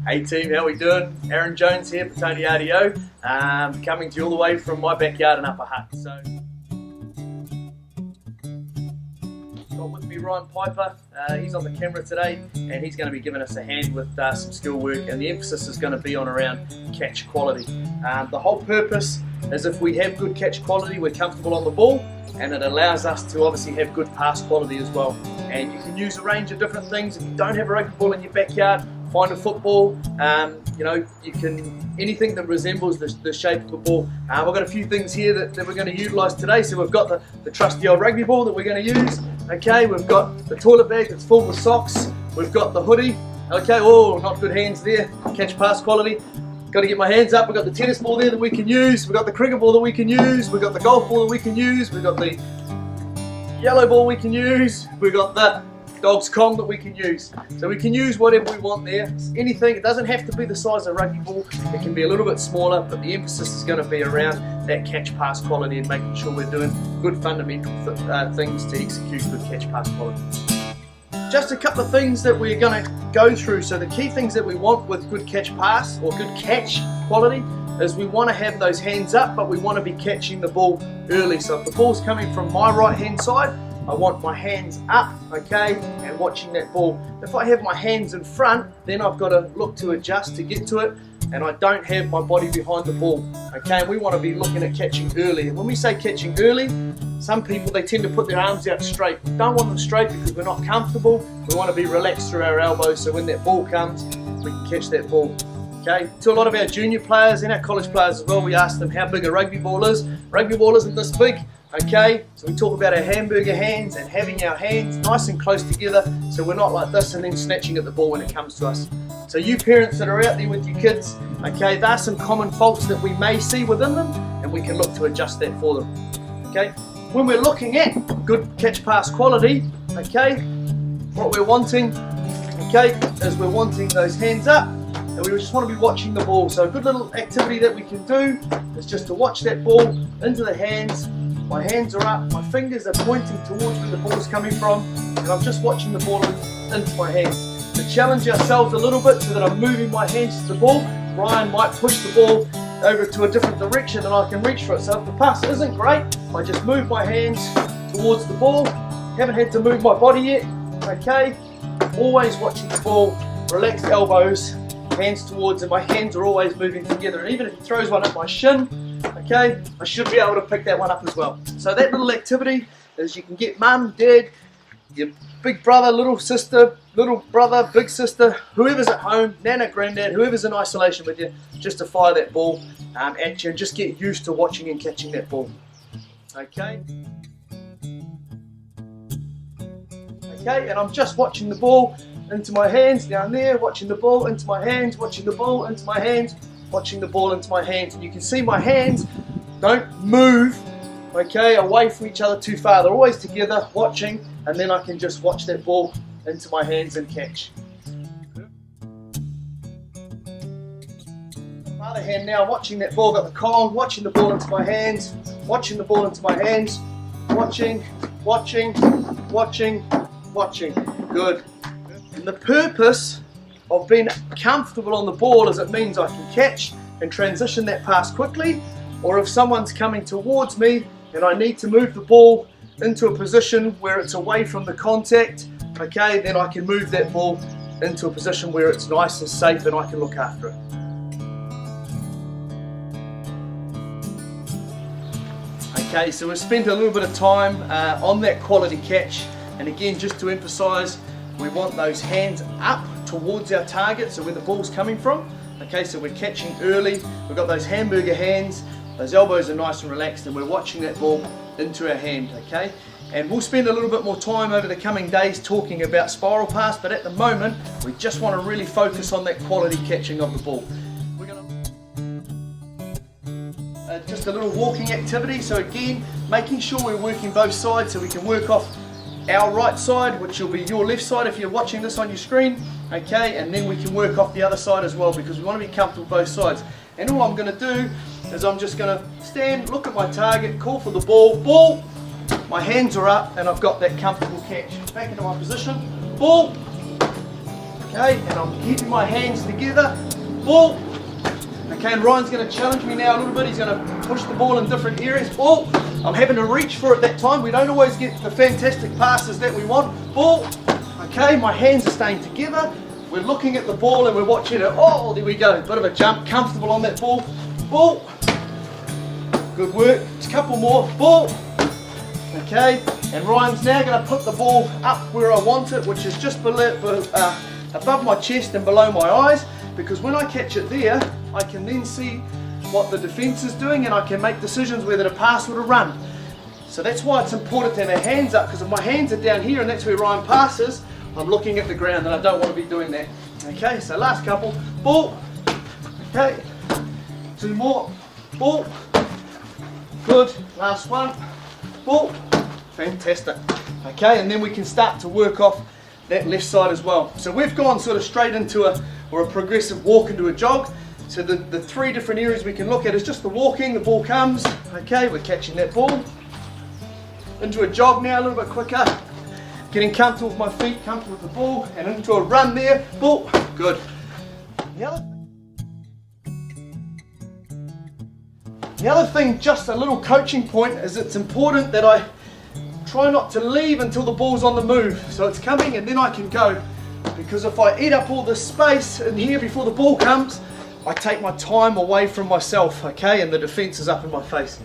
Hey team, how we doing? Aaron Jones here for Tony RDO, coming to you all the way from my backyard in Upper Hutt. So, got with me Ryan Piper. He's on the camera today, and he's going to be giving us a hand with some skill work, and the emphasis is going to be on around catch quality. The whole purpose is if we have good catch quality, we're comfortable on the ball, and it allows us to obviously have good pass quality as well. And you can use a range of different things. If you don't have a rugby ball in your backyard, find a football. You can, anything that resembles the shape of a ball. I've got a few things here that we're going to utilise today. So we've got the trusty old rugby ball that we're going to use. Okay, we've got the toilet bag that's full with socks. We've got the hoodie. Okay, oh, not good hands there. Catch pass quality. Got to get my hands up. We've got the tennis ball there that we can use. We've got the cricket ball that we can use. We've got the golf ball that we can use. We've got the yellow ball we can use. We've got the dog's Kong that we can use. So we can use whatever we want there. Anything, it doesn't have to be the size of a rugby ball. It can be a little bit smaller, but the emphasis is going to be around that catch pass quality and making sure we're doing good fundamental things to execute good catch pass quality. Just a couple of things that we're going to go through. So the key things that we want with good catch pass or good catch quality is we want to have those hands up, but we want to be catching the ball early. So if the ball's coming from my right hand side, I want my hands up, okay, and watching that ball. If I have my hands in front, then I've got to look to adjust to get to it, and I don't have my body behind the ball, okay? And we want to be looking at catching early. And when we say catching early, some people, they tend to put their arms out straight. We don't want them straight because we're not comfortable. We want to be relaxed through our elbows, so when that ball comes, we can catch that ball. Okay, to a lot of our junior players and our college players as well, we ask them how big a rugby ball is. Rugby ball isn't this big, okay? So we talk about our hamburger hands and having our hands nice and close together so we're not like this and then snatching at the ball when it comes to us. So you parents that are out there with your kids, okay, there are some common faults that we may see within them, and we can look to adjust that for them, okay? When we're looking at good catch pass quality, okay, what we're wanting, okay, is we're wanting those hands up, and we just want to be watching the ball. So a good little activity that we can do is just to watch that ball into the hands. My hands are up, my fingers are pointing towards where the ball is coming from, and I'm just watching the ball into my hands. To challenge ourselves a little bit so that I'm moving my hands to the ball, Ryan might push the ball over to a different direction and I can reach for it. So if the pass isn't great, I just move my hands towards the ball. Haven't had to move my body yet, okay? Always watching the ball, relaxed elbows, hands towards, and my hands are always moving together. And even if he throws one at my shin, okay, I should be able to pick that one up as well. So that little activity is you can get mum, dad, your big brother, little sister, little brother, big sister, whoever's at home, nana, granddad, whoever's in isolation with you, just to fire that ball at you and just get used to watching and catching that ball. Okay? Okay, and I'm just watching the ball into my hands down there, watching the ball into my hands, watching the ball into my hands, watching the ball into my hands. And you can see my hands don't move, okay, away from each other too far. They're always together, watching, and then I can just watch that ball into my hands and catch. Other hand now, watching that ball, got the Kong, watching the ball into my hands, watching the ball into my hands, watching, watching, watching, watching. Good. And the purpose of being comfortable on the ball is it means I can catch and transition that pass quickly, or if someone's coming towards me and I need to move the ball into a position where it's away from the contact, okay, then I can move that ball into a position where it's nice and safe and I can look after it. Okay, so we've spent a little bit of time on that quality catch, and again, just to emphasise, we want those hands up towards our target, so where the ball's coming from. Okay, so we're catching early, we've got those hamburger hands, those elbows are nice and relaxed, and we're watching that ball into our hand, okay? And we'll spend a little bit more time over the coming days talking about spiral pass, but at the moment, we just want to really focus on that quality catching of the ball. We're going to just a little walking activity, so again, making sure we're working both sides so we can work off our right side, which will be your left side if you're watching this on your screen, okay, and then we can work off the other side as well because we want to be comfortable both sides. And all I'm going to do is I'm just going to stand, look at my target, call for the ball, my hands are up and I've got that comfortable catch. Back into my position, ball, Okay, and I'm keeping my hands together. Ball. Okay, and Ryan's going to challenge me now a little bit. He's going to push the ball in different areas. Ball. I'm having to reach for it that time. We don't always get the fantastic passes that we want. Ball. Okay, my hands are staying together. We're looking at the ball and we're watching it. Oh, there we go. Bit of a jump. Comfortable on that ball. Ball. Good work. Just a couple more. Ball. Okay, and Ryan's now going to put the ball up where I want it, which is just above my chest and below my eyes, because when I catch it there, I can then see what the defence is doing and I can make decisions whether to pass or to run. So that's why it's important to have our hands up, because if my hands are down here and that's where Ryan passes, I'm looking at the ground and I don't want to be doing that. Okay, so last couple. Ball. Okay, 2 more. Ball. Good. Last one. Ball. Fantastic. Okay, and then we can start to work off that left side as well. So we've gone sort of straight into a progressive walk into a jog. So the 3 different areas we can look at is just the walking, the ball comes, okay, we're catching that ball. Into a jog now, a little bit quicker. Getting comfortable with my feet, comfortable with the ball, and into a run there, ball, good. The other thing, just a little coaching point, is it's important that I try not to leave until the ball's on the move. So it's coming and then I can go. Because if I eat up all this space in here before the ball comes, I take my time away from myself, okay, and the defence is up in my face.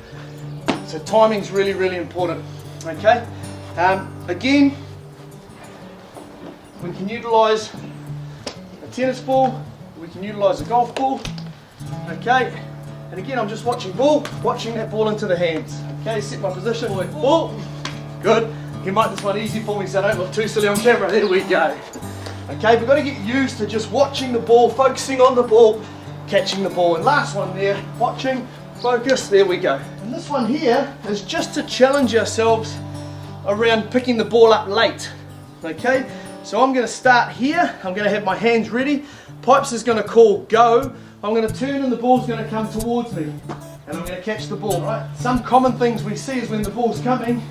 So timing's really, really important, okay. Again, we can utilise a tennis ball, we can utilise a golf ball, okay. And again, I'm just watching that ball into the hands. Okay, set my position, ball, good. You make this one easy for me so I don't look too silly on camera. There we go. Okay, we've got to get used to just watching the ball, focusing on the ball, catching the ball. And last one there, watching, focus, there we go. And this one here is just to challenge ourselves around picking the ball up late. Okay, so I'm going to start here, I'm going to have my hands ready, Pipes is going to call go, I'm going to turn and the ball's going to come towards me. And I'm going to catch the ball, right? Some common things we see is when the ball's coming,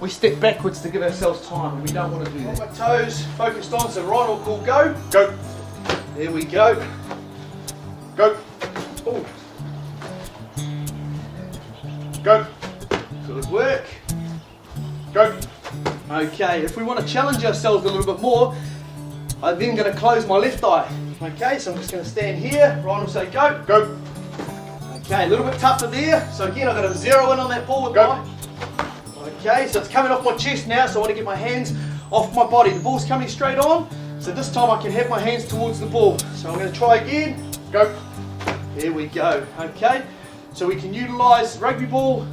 we step backwards to give ourselves time, and we don't want to do that. My toes focused on, so Ryan will call go. Go. There we go. Go. Ooh. Go. Good work. Go. Okay, if we want to challenge ourselves a little bit more, I'm then going to close my left eye. Okay, so I'm just going to stand here. Ryan will say go. Go. Okay, a little bit tougher there. So again, I've got to zero in on that ball with my. Okay, so it's coming off my chest now, so I want to get my hands off my body. The ball's coming straight on, so this time I can have my hands towards the ball. So I'm going to try again. Go. There we go. Okay, so we can utilise rugby ball.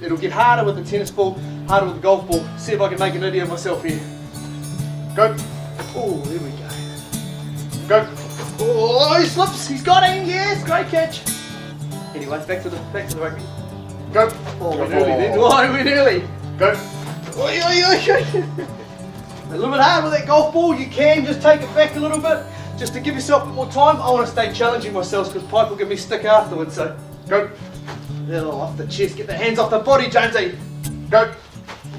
It'll get harder with the tennis ball, harder with the golf ball. See if I can make an idiot of myself here. Go. Oh, there we go. Go. Oh, he slips. He's got him. Yes, great catch. Anyway, back to the rugby. Go. Oh, we're nearly then. Oh, we're nearly. Go. Oi, oi, oi. A little bit hard with that golf ball. You can just take it back a little bit, just to give yourself a bit more time. I want to stay challenging myself because Pipe will give me stick afterwards. So go. Little off the chest. Get the hands off the body, Jonesy. Go.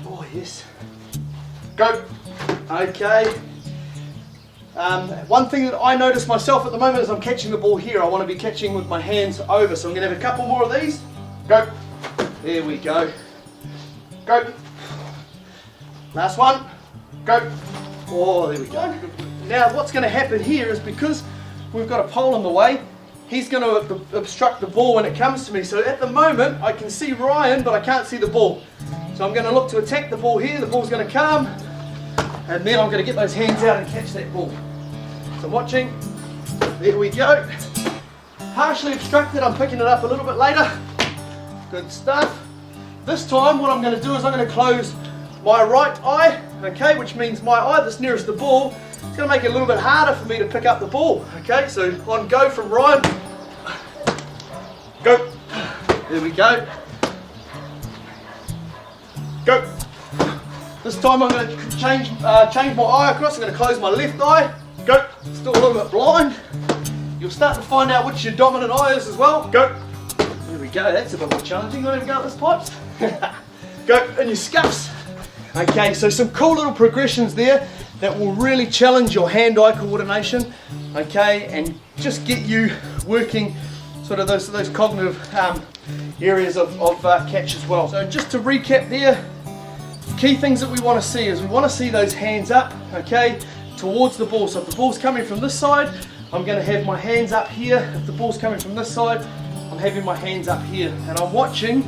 Oh yes. Go. Okay. One thing that I notice myself at the moment is I'm catching the ball here. I want to be catching with my hands over, so I'm going to have a couple more of these. Go. There we go. Go. Last one. Go. Oh, there we go. Now what's going to happen here is because we've got a pole in the way, he's going to obstruct the ball when it comes to me. So at the moment I can see Ryan, but I can't see the ball. So I'm going to look to attack the ball here. The ball's going to come, and then I'm going to get those hands out and catch that ball. So I'm watching. There we go. Partially obstructed. I'm picking it up a little bit later. Good stuff. This time what I'm going to do is I'm going to close my right eye, okay, which means my eye that's nearest the ball. It's going to make it a little bit harder for me to pick up the ball. Okay, so on go from Ryan. Go. There we go. Go. This time I'm going to change my eye across. I'm going to close my left eye. Go. Still a little bit blind. You'll start to find out which your dominant eye is as well. Go. There we go. That's a bit more challenging. You want to go at this, Pipes? Go. And your scuffs. Okay, so some cool little progressions there. that will really challenge your hand-eye coordination, okay, and just get you working sort of those cognitive areas of catch as well. So just to recap there, key things that we want to see is we want to see those hands up, okay, towards the ball. So if the ball's coming from this side, I'm going to have my hands up here. If the ball's coming from this side, I'm having my hands up here, and I'm watching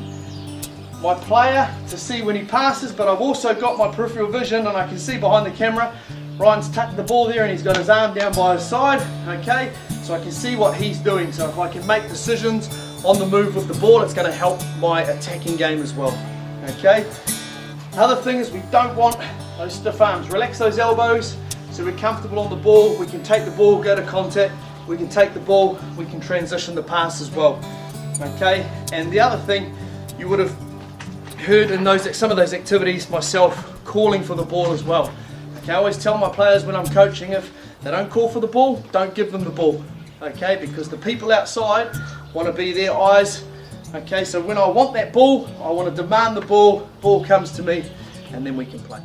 my player to see when he passes, but I've also got my peripheral vision and I can see behind the camera Ryan's tucked the ball there and he's got his arm down by his side, okay, so I can see what he's doing. So if I can make decisions on the move with the ball, it's going to help my attacking game as well, okay. Other thing is we don't want those stiff arms. Relax those elbows so we're comfortable on the ball. We can take the ball, go to contact, we can take the ball, we can transition the pass as well, okay. And the other thing, you would have heard in some of those activities myself calling for the ball as well. Okay, I always tell my players when I'm coaching, if they don't call for the ball, don't give them the ball, okay, because the people outside want to be their eyes, okay. So when I want that ball, I want to demand the ball, ball comes to me, and then we can play.